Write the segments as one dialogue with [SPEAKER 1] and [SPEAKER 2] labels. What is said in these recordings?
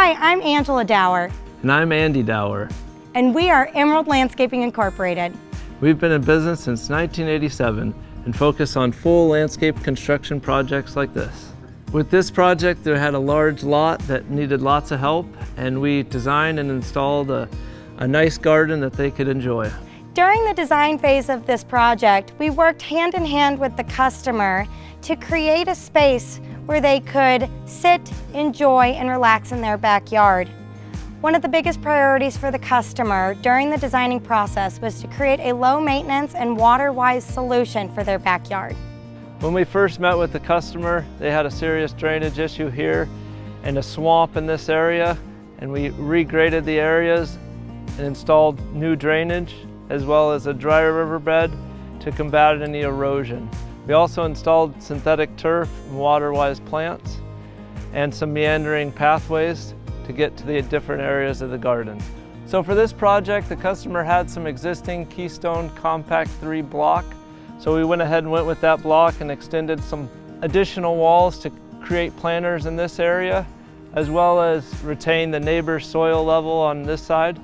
[SPEAKER 1] Hi, I'm Angela Dower.
[SPEAKER 2] And I'm Andy Dower.
[SPEAKER 1] And we are Emerald Landscaping Incorporated.
[SPEAKER 2] We've been in business since 1987 and focus on full landscape construction projects like this. With this project, they had a large lot that needed lots of help, and we designed and installed a nice garden that they could enjoy.
[SPEAKER 1] During the design phase of this project, we worked hand in hand with the customer to create a space where they could sit, enjoy, and relax in their backyard. One of the biggest priorities for the customer during the designing process was to create a low maintenance and water-wise solution for their backyard.
[SPEAKER 2] When we first met with the customer, they had a serious drainage issue here and a swamp in this area, and we regraded the areas and installed new drainage as well as a drier riverbed to combat any erosion. We also installed synthetic turf and water-wise plants and some meandering pathways to get to the different areas of the garden. So for this project, the customer had some existing Keystone Compact 3 block. So we went ahead and went with that block and extended some additional walls to create planters in this area, as well as retain the neighbor's soil level on this side.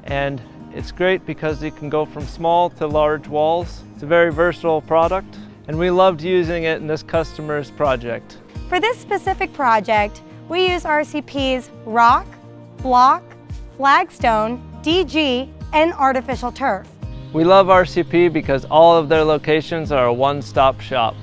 [SPEAKER 2] And it's great because you can go from small to large walls. It's a very versatile product, and we loved using it in this customer's project.
[SPEAKER 1] For this specific project, we use RCP's rock, block, flagstone, DG, and artificial turf.
[SPEAKER 2] We love RCP because all of their locations are a one-stop shop.